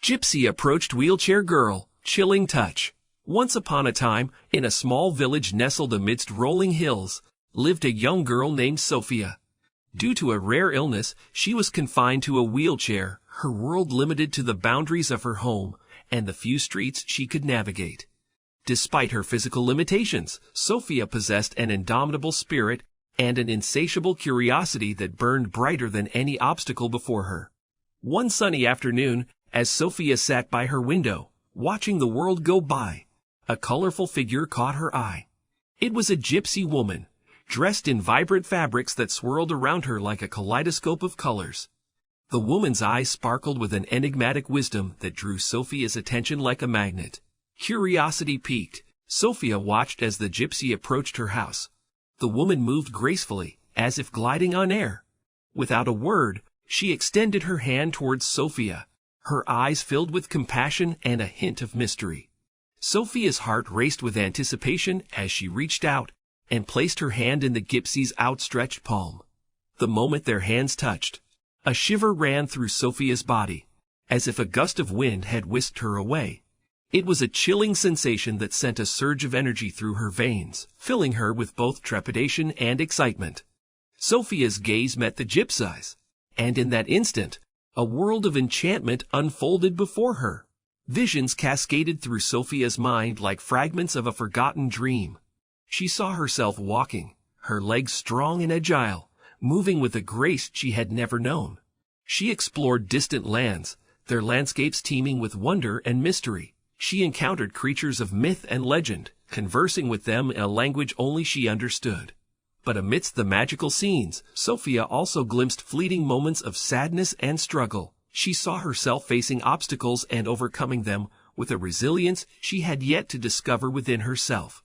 Gypsy approached wheelchair girl, chilling touch. Once upon a time, in a small village nestled amidst rolling hills, lived a young girl named Sofia. Due to a rare illness, she was confined to a wheelchair, her world limited to the boundaries of her home and the few streets she could navigate. Despite her physical limitations, Sofia possessed an indomitable spirit and an insatiable curiosity that burned brighter than any obstacle before her. One sunny afternoon, as Sofia sat by her window, watching the world go by, a colorful figure caught her eye. It was a gypsy woman, dressed in vibrant fabrics that swirled around her like a kaleidoscope of colors. The woman's eyes sparkled with an enigmatic wisdom that drew Sofia's attention like a magnet. Curiosity piqued, Sofia watched as the gypsy approached her house. The woman moved gracefully, as if gliding on air. Without a word, she extended her hand towards Sofia, her eyes filled with compassion and a hint of mystery. Sofia's heart raced with anticipation as she reached out and placed her hand in the gypsy's outstretched palm. The moment their hands touched, a shiver ran through Sofia's body, as if a gust of wind had whisked her away. It was a chilling sensation that sent a surge of energy through her veins, filling her with both trepidation and excitement. Sofia's gaze met the gypsy's, and in that instant, a world of enchantment unfolded before her. Visions cascaded through Sofia's mind like fragments of a forgotten dream. She saw herself walking, her legs strong and agile, moving with a grace she had never known. She explored distant lands, their landscapes teeming with wonder and mystery. She encountered creatures of myth and legend, conversing with them in a language only she understood. But amidst the magical scenes, Sofia also glimpsed fleeting moments of sadness and struggle. She saw herself facing obstacles and overcoming them with a resilience she had yet to discover within herself.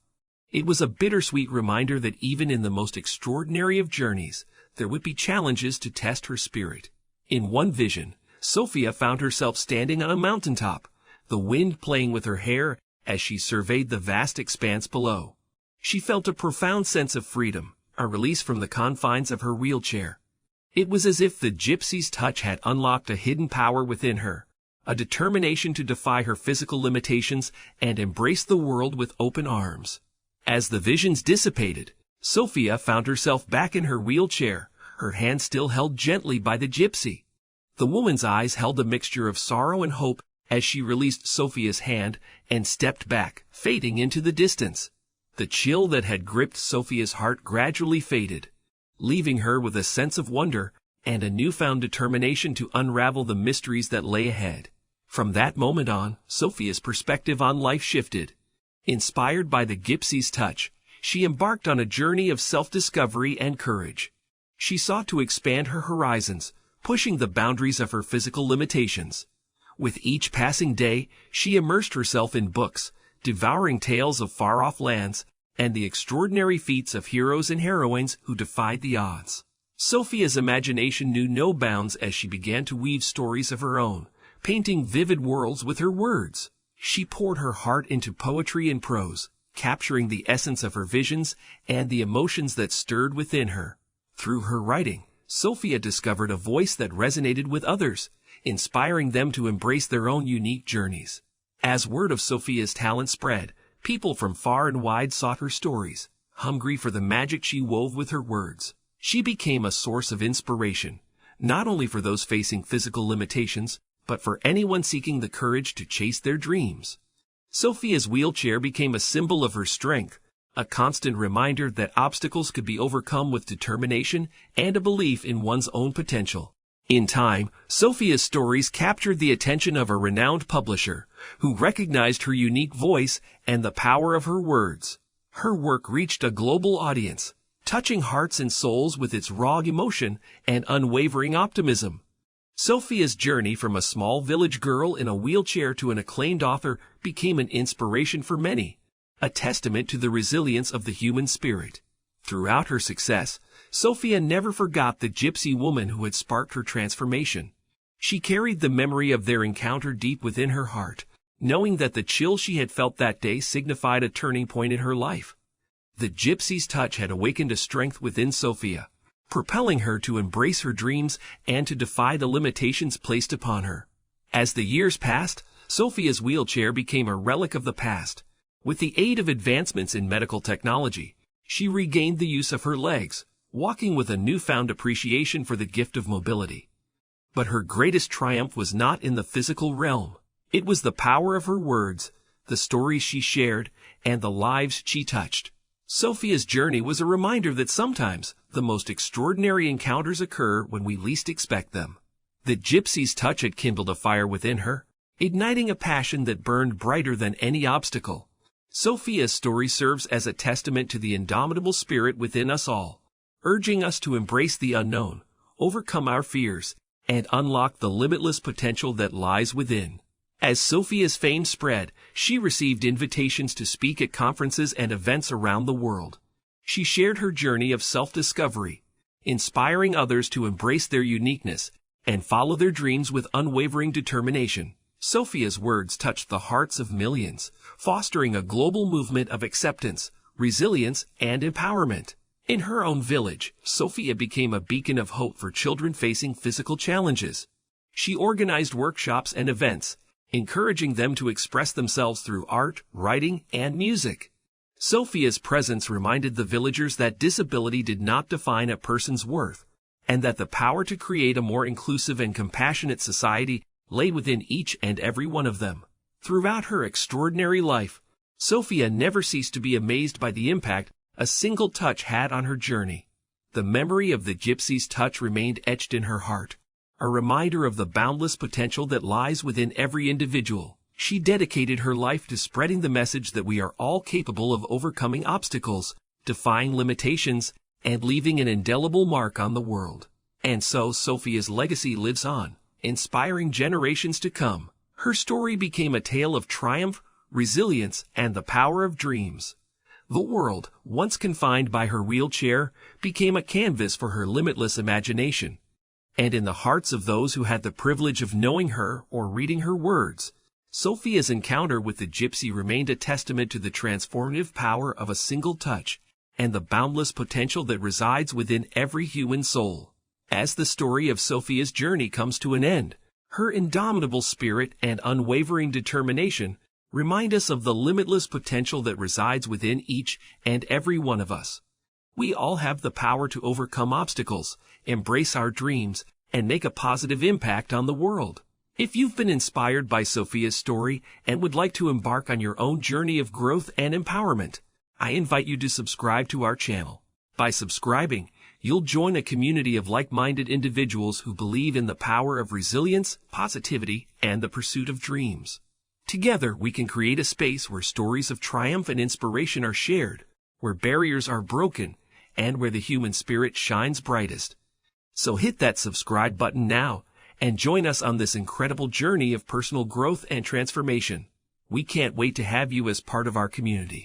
It was a bittersweet reminder that even in the most extraordinary of journeys, there would be challenges to test her spirit. In one vision, Sofia found herself standing on a mountaintop, the wind playing with her hair as she surveyed the vast expanse below. She felt a profound sense of freedom, a release from the confines of her wheelchair. It was as if the gypsy's touch had unlocked a hidden power within her, a determination to defy her physical limitations and embrace the world with open arms. As the visions dissipated, Sofia found herself back in her wheelchair, her hand still held gently by the gypsy. The woman's eyes held a mixture of sorrow and hope as she released Sofia's hand and stepped back, fading into the distance. The chill that had gripped Sofia's heart gradually faded, leaving her with a sense of wonder and a newfound determination to unravel the mysteries that lay ahead. From that moment on, Sofia's perspective on life shifted. Inspired by the gypsy's touch, she embarked on a journey of self-discovery and courage. She sought to expand her horizons, pushing the boundaries of her physical limitations. With each passing day, she immersed herself in books, devouring tales of far-off lands and the extraordinary feats of heroes and heroines who defied the odds. Sofia's imagination knew no bounds as she began to weave stories of her own, painting vivid worlds with her words. She poured her heart into poetry and prose, capturing the essence of her visions and the emotions that stirred within her. Through her writing, Sofia discovered a voice that resonated with others, inspiring them to embrace their own unique journeys. As word of Sofia's talent spread, people from far and wide sought her stories, hungry for the magic she wove with her words. She became a source of inspiration, not only for those facing physical limitations, but for anyone seeking the courage to chase their dreams. Sofia's wheelchair became a symbol of her strength, a constant reminder that obstacles could be overcome with determination and a belief in one's own potential. In time, Sofia's stories captured the attention of a renowned publisher, who recognized her unique voice and the power of her words. Her work reached a global audience, touching hearts and souls with its raw emotion and unwavering optimism. Sofia's journey from a small village girl in a wheelchair to an acclaimed author became an inspiration for many, a testament to the resilience of the human spirit. Throughout her success, Sofia never forgot the gypsy woman who had sparked her transformation. She carried the memory of their encounter deep within her heart, knowing that the chill she had felt that day signified a turning point in her life. The gypsy's touch had awakened a strength within Sofia, propelling her to embrace her dreams and to defy the limitations placed upon her. As the years passed, Sofia's wheelchair became a relic of the past. With the aid of advancements in medical technology, she regained the use of her legs, walking with a newfound appreciation for the gift of mobility. But her greatest triumph was not in the physical realm. It was the power of her words, the stories she shared, and the lives she touched. Sofia's journey was a reminder that sometimes the most extraordinary encounters occur when we least expect them. The Gypsy's touch had kindled a fire within her, igniting a passion that burned brighter than any obstacle. Sofia's story serves as a testament to the indomitable spirit within us all, urging us to embrace the unknown, overcome our fears, and unlock the limitless potential that lies within. As Sofia's fame spread, she received invitations to speak at conferences and events around the world. She shared her journey of self-discovery, inspiring others to embrace their uniqueness and follow their dreams with unwavering determination. Sofia's words touched the hearts of millions, fostering a global movement of acceptance, resilience, and empowerment. In her own village, Sofia became a beacon of hope for children facing physical challenges. She organized workshops and events, encouraging them to express themselves through art, writing, and music. Sofia's presence reminded the villagers that disability did not define a person's worth, and that the power to create a more inclusive and compassionate society lay within each and every one of them. Throughout her extraordinary life, Sofia never ceased to be amazed by the impact a single touch had on her journey. The memory of the Gypsy's touch remained etched in her heart, a reminder of the boundless potential that lies within every individual. She dedicated her life to spreading the message that we are all capable of overcoming obstacles, defying limitations, and leaving an indelible mark on the world. And so Sofia's legacy lives on, inspiring generations to come. Her story became a tale of triumph, resilience, and the power of dreams. The world, once confined by her wheelchair, became a canvas for her limitless imagination. And in the hearts of those who had the privilege of knowing her or reading her words, Sofia's encounter with the Gypsy remained a testament to the transformative power of a single touch and the boundless potential that resides within every human soul. As the story of Sofia's journey comes to an end, her indomitable spirit and unwavering determination remind us of the limitless potential that resides within each and every one of us. We all have the power to overcome obstacles, embrace our dreams, and make a positive impact on the world. If you've been inspired by Sofia's story and would like to embark on your own journey of growth and empowerment, I invite you to subscribe to our channel. By subscribing, you'll join a community of like-minded individuals who believe in the power of resilience, positivity, and the pursuit of dreams. Together, we can create a space where stories of triumph and inspiration are shared, where barriers are broken, and where the human spirit shines brightest. So hit that subscribe button now and join us on this incredible journey of personal growth and transformation. We can't wait to have you as part of our community.